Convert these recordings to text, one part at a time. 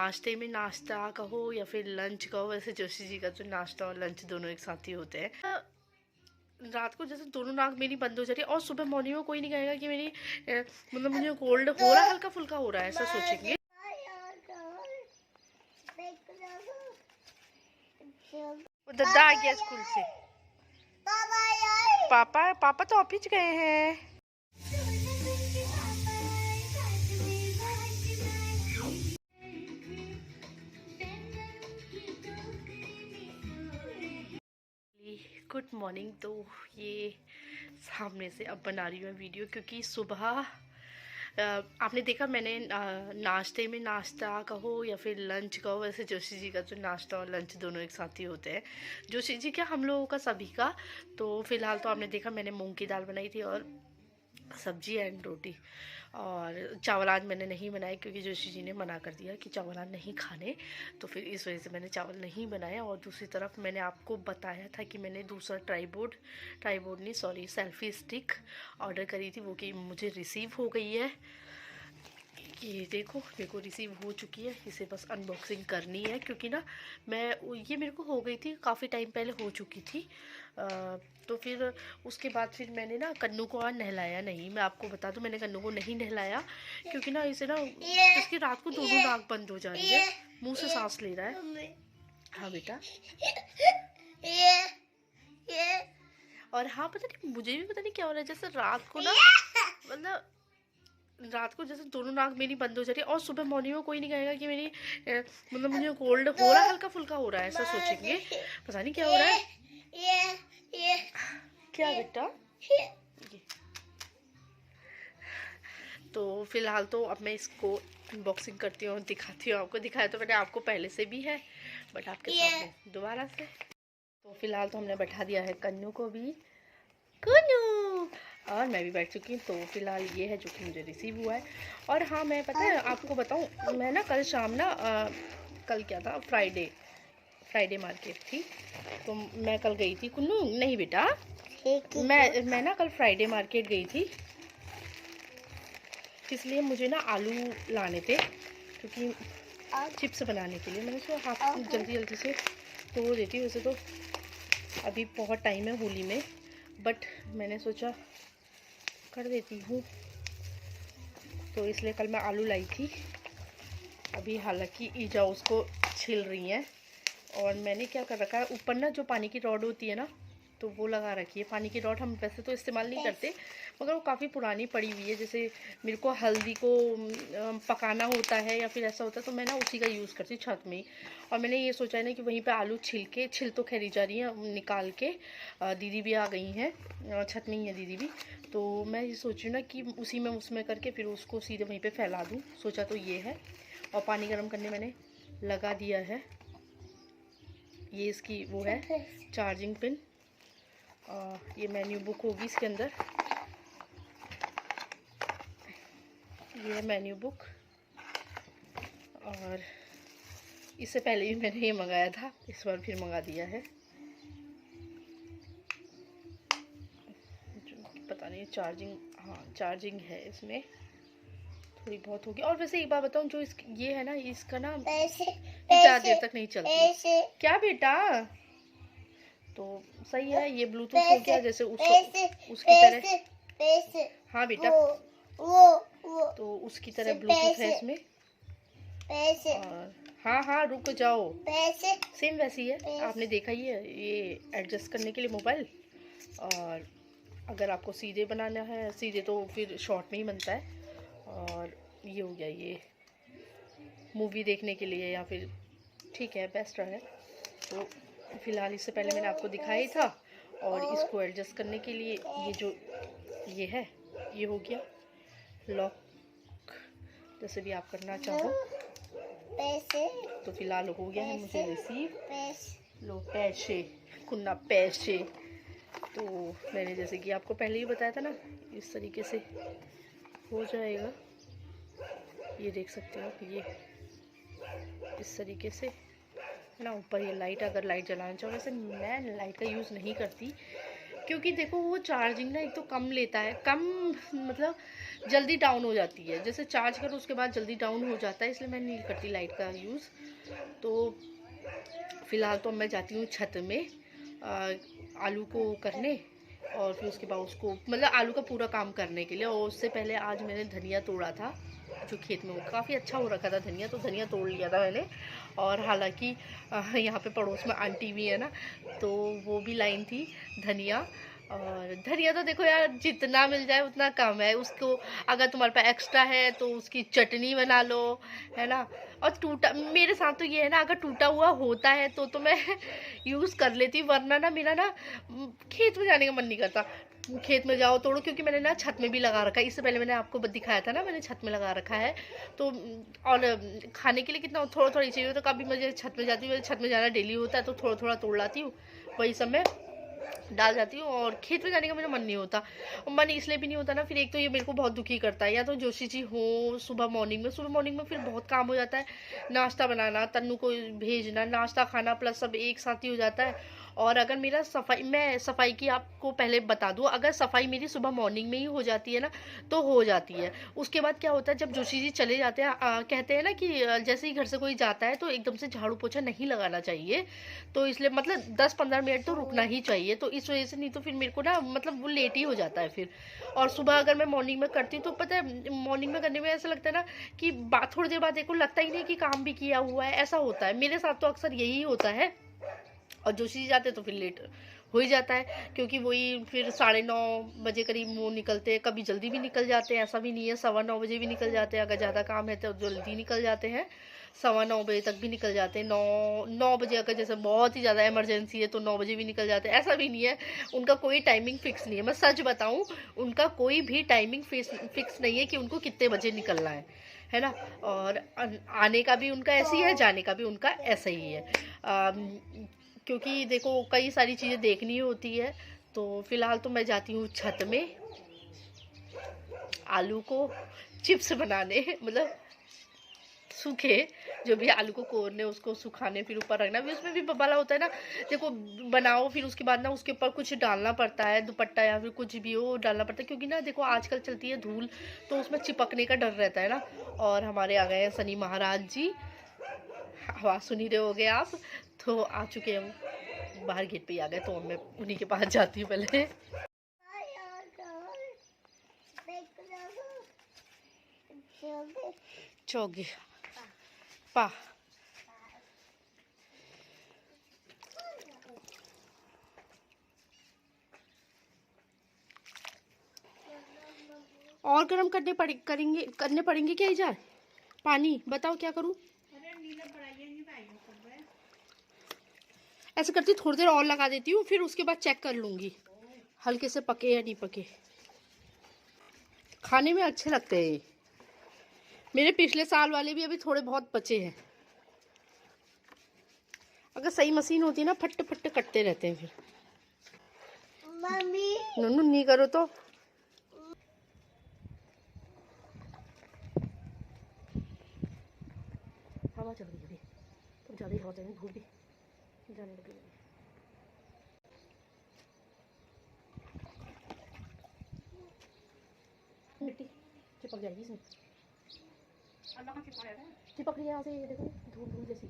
नाश्ते में नाश्ता कहो या फिर लंच कहो, वैसे जोशी जी का जो नाश्ता और लंच दोनों एक साथ ही होते हैं। रात को जैसे दोनों नाक मेरी बंद हो जा रही है और सुबह मॉर्निंग में कोई नहीं कहेगा कि मेरी मतलब मुझे कोल्ड हो रहा है, हल्का फुल्का हो रहा है, ऐसा सोचेंगे। दादा आ गया स्कूल से। पापा पापा तो ऑफिस गए हैं। Good morning. तो ये सामने से अब बना रही हूँ वीडियो, क्योंकि सुबह आपने देखा मैंने नाश्ते में नाश्ता कहो या फिर लंच कहो, वैसे जोशी जी का जो नाश्ता और लंच दोनों एक साथ ही होते हैं। जोशी जी क्या, हम लोगों का सभी का। तो फिलहाल तो आपने देखा मैंने मूंग की दाल बनाई थी और सब्जी एंड रोटी, और चावल आज मैंने नहीं बनाए क्योंकि जोशी जी ने मना कर दिया कि चावल आज नहीं खाने, तो फिर इस वजह से मैंने चावल नहीं बनाया। और दूसरी तरफ मैंने आपको बताया था कि मैंने दूसरा ट्राइपॉड नहीं सॉरी सेल्फी स्टिक ऑर्डर करी थी, वो कि मुझे रिसीव हो गई है। ये देखो मेरे को रिसीव हो चुकी है, इसे बस अनबॉक्सिंग करनी है, क्योंकि ना ये मेरे को हो गई थी काफ़ी टाइम पहले हो चुकी थी। तो फिर उसके बाद फिर मैंने ना कन्नू को आज नहलाया नहीं। मैं आपको बता दूं, मैंने कन्नू को नहीं नहलाया क्योंकि ना इसे ना इसकी रात को दोनों नाक बंद हो जा रही है, मुंह से सांस ले रहा है। हाँ बेटा। और हाँ पता नहीं, मुझे भी पता नहीं क्या हो रहा है, जैसे रात को ना मतलब रात को जैसे दोनों नाक मेरी बंद हो जा रही है और सुबह मॉर्निंग में कोई नहीं कहेगा कि मेरी मतलब मुझे कोल्ड हो रहा है, हल्का फुल्का हो रहा है, ऐसा सोचेंगे। पता नहीं क्या हो रहा है। क्या बेटा? तो फिलहाल तो अब मैं इसको अनबॉक्सिंग करती हूँ, दिखाती हूँ आपको। दिखाया तो मैंने आपको पहले से भी है, बट आपके सामने दोबारा से। तो फिलहाल तो हमने बैठा दिया है कन्नू को भी, कन्नू, और मैं भी बैठ चुकी हूँ। तो फिलहाल ये है जो कि मुझे रिसीव हुआ है। और हाँ मैं पता है आपको बताऊँ, मैं ना कल शाम ना कल क्या था, फ्राइडे मार्केट थी, तो मैं कल गई थी। कुन्नू नहीं बेटा, मैं ना कल फ्राइडे मार्केट गई थी, इसलिए मुझे ना आलू लाने थे, क्योंकि चिप्स बनाने के लिए। मैंने सोचा हाथ जल्दी से तोड़ देती हूँ। वैसे तो अभी बहुत टाइम है होली में, बट मैंने सोचा कर देती हूँ, तो इसलिए कल मैं आलू लाई थी। अभी हालांकि ईजा उसको छिल रही हैं, और मैंने क्या कर रखा है, ऊपर ना जो पानी की रॉड होती है ना, तो वो लगा रखी है। पानी की रॉड हम वैसे तो इस्तेमाल नहीं करते, मगर वो काफ़ी पुरानी पड़ी हुई है। जैसे मेरे को हल्दी को पकाना होता है या फिर ऐसा होता है, तो मैं ना उसी का यूज़ करती हूँ छत में ही। और मैंने ये सोचा है ना कि वहीं पे आलू छिल तो खैरी जा रही है निकाल के, दीदी भी आ गई हैं, छत में ही है दीदी भी। तो मैं ये सोच रही हूँ ना कि उसी में उसमें करके फिर उसको सीधे वहीं पर फैला दूँ, सोचा तो ये है। और पानी गर्म करने मैंने लगा दिया है। ये इसकी वो है चार्जिंग पिन, ये मेन्यू बुक होगी इसके अंदर, ये है मेन्यू बुक। और इससे पहले भी मैंने ये मंगाया था, इस बार फिर मंगा दिया है। पता नहीं चार्जिंग, हाँ चार्जिंग है इसमें, थोड़ी बहुत होगी। और वैसे एक बात बताऊँ, जो ये है ना, इसका ना ज़्यादा देर तक नहीं चलती। क्या बेटा? तो सही है, ये ब्लूटूथ हो गया जैसे उसकी तरह। हाँ बेटा, तो उसकी तरह ब्लूटूथ है इसमें। और हाँ रुक जाओ, सेम वैसी है, आपने देखा ही है, ये एडजस्ट करने के लिए मोबाइल। और अगर आपको सीधे बनाना है, सीधे तो फिर शॉर्ट में ही बनता है। और ये हो गया, ये मूवी देखने के लिए या फिर ठीक है, बेस्ट है। तो फिलहाल इससे पहले मैंने आपको दिखाया ही था। और इसको एडजस्ट करने के लिए ये जो ये है, ये हो गया लॉक, जैसे भी आप करना चाहो। तो फिलहाल हो गया है मुझे रिसीव। लो पैसे, कुन्ना पैसे। तो मैंने जैसे कि आपको पहले ही बताया था ना, इस तरीके से हो जाएगा, ये देख सकते हो आप, ये इस तरीके से है ना। ऊपर ये लाइट, अगर लाइट जलाना चाहो, वैसे मैं लाइट का यूज़ नहीं करती, क्योंकि देखो वो चार्जिंग ना एक तो कम लेता है, कम मतलब जल्दी डाउन हो जाती है, जैसे चार्ज करो उसके बाद जल्दी डाउन हो जाता है, इसलिए मैं नहीं करती लाइट का यूज़। तो फ़िलहाल तो मैं जाती हूँ छत में आलू को करने, और फिर उसके बाद उसको मतलब आलू का पूरा काम करने के लिए। और उससे पहले आज मैंने धनिया तोड़ा था जो खेत में, वो काफ़ी अच्छा हो रखा था धनिया, तो धनिया तोड़ लिया था मैंने। और हालांकि यहाँ पे पड़ोस में आंटी भी है ना, तो वो भी लाइन थी धनिया। और धनिया तो देखो यार, जितना मिल जाए उतना कम है। उसको अगर तुम्हारे पास एक्स्ट्रा है तो उसकी चटनी बना लो, है ना। और टूटा, मेरे साथ तो ये है ना, अगर टूटा हुआ होता है तो मैं यूज़ कर लेती हूँ, वरना ना मेरा ना खेत में जाने का मन नहीं करता। खेत में जाओ तोड़ो, क्योंकि मैंने ना छत में भी लगा रखा है, इससे पहले मैंने आपको दिखाया था ना, मैंने छत में लगा रखा है। तो और खाने के लिए कितना थोड़ा थोड़ा ही चाहिए, तो कभी मुझे छत में जाती हूँ, छत में जाना डेली होता है, तो थोड़ा थोड़ा तोड़ लाती हूँ, वही सब मैं डाल जाती हूँ। और खेत में जाने का मेरा मन नहीं होता, और मन इसलिए भी नहीं होता ना, फिर एक तो ये मेरे को बहुत दुखी करता है, या तो जोशी जी हो सुबह मॉर्निंग में फिर बहुत काम हो जाता है, नाश्ता बनाना, तन्नू को भेजना, नाश्ता खाना प्लस सब एक साथ ही हो जाता है। और अगर मेरा मैं सफाई की आपको पहले बता दूँ, अगर सफाई मेरी सुबह मॉर्निंग में ही हो जाती है ना, तो हो जाती है। उसके बाद क्या होता है, जब जोशी जी चले जाते हैं, कहते हैं ना कि जैसे ही घर से कोई जाता है तो एकदम से झाड़ू पोछा नहीं लगाना चाहिए, तो इसलिए मतलब 10-15 मिनट तो रुकना ही चाहिए। तो इस वजह से, नहीं तो फिर मेरे को ना मतलब वो लेट ही हो जाता है फिर। और सुबह अगर मैं मॉर्निंग में करती हूँ तो पता है, मॉर्निंग में करने में ऐसा लगता है ना कि बात थोड़ी देर बाद देखो लगता ही नहीं कि काम भी किया हुआ है, ऐसा होता है मेरे साथ, तो अक्सर यही होता है। और जोशी जी जाते तो फिर लेट हो ही जाता है, क्योंकि वही फिर 9:30 बजे करीब वो निकलते हैं, कभी जल्दी भी निकल जाते हैं, ऐसा भी नहीं है, 9:15 बजे भी निकल जाते हैं, अगर ज़्यादा काम है तो जल्दी निकल जाते हैं, 9:15 बजे तक भी निकल जाते हैं। 9 9 बजे अगर जैसे बहुत ही ज़्यादा इमरजेंसी है तो 9 बजे भी निकल जाते हैं, ऐसा भी नहीं है। उनका कोई टाइमिंग फिक्स नहीं है, मैं सच बताऊँ, उनका कोई भी टाइमिंग फिक्स नहीं है कि उनको कितने बजे निकलना है ना। और आने का भी उनका ऐसे ही है, जाने का भी उनका ऐसा ही है। क्योंकि देखो कई सारी चीज़ें देखनी होती है। तो फिलहाल तो मैं जाती हूँ छत में आलू को चिप्स बनाने, मतलब सूखे, जो भी आलू को कोरने, उसको सुखाने, फिर ऊपर रखना भी, उसमें भी बबाला होता है ना। देखो बनाओ, फिर उसके बाद ना उसके ऊपर कुछ डालना पड़ता है, दुपट्टा या फिर कुछ भी हो डालना पड़ता है, क्योंकि ना देखो आजकल चलती है धूल, तो उसमें चिपकने का डर रहता है ना। और हमारे आ गए हैं शनि महाराज जी, आवाज़ सुन ही रहे होगे आप, तो आ चुके हैं बाहर, गेट पे ही आ गए, तो मैं उन्हीं के पास जाती हूँ पहले। चौगे पा और गर्म करने पड़ेंगे क्या इजार पानी, बताओ क्या करूँ। ऐसे करती थोड़ी देर और लगा देती हूँ, फिर उसके बाद चेक कर लूँगी हल्के से पके या नहीं पके। खाने में अच्छे लगते हैं। मेरे पिछले साल वाले भी अभी थोड़े बहुत बचे हैं। अगर सही मशीन होती है ना, फट फट कटते रहते हैं फिर। मम्मी नन्नू नहीं करो तो। हवा चल रही है, तो ज़्यादा ही हवा चल रही है, धूप भी जाने लगी है। मिट्टी चिपक जाएगी इसमें, चिपक रही है यहाँ से, ये देखो धूल धूल जैसी।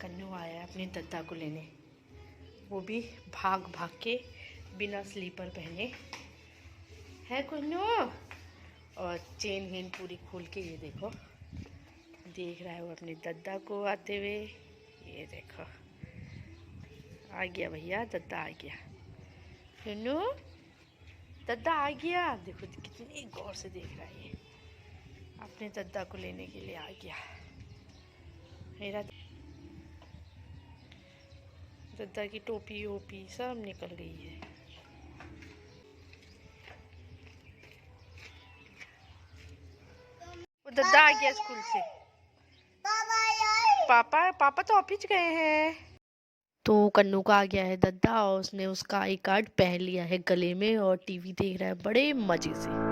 कन्नू आया है अपने दद्दा को लेने, वो भी भाग भाग के बिना स्लीपर पहने है कन्नू। और चेन वेन पूरी खोल के ये देखो देख रहा है वो अपने दद्दा को आते हुए। ये देखो आ गया भैया, दद्दा आ गया। कन्नू दद्दा आ गया, देखो कितनी गौर से देख रहा है ये, अपने दद्दा को लेने के लिए आ गया। मेरा दद्दा की टोपी वोपी सब निकल गई है। वो दद्दा आ गया स्कूल से। पापा तो ऑफिस गए हैं। तो कन्नू का आ गया है दद्दा और उसने उसका आई कार्ड पहन लिया है गले में और टीवी देख रहा है बड़े मजे से।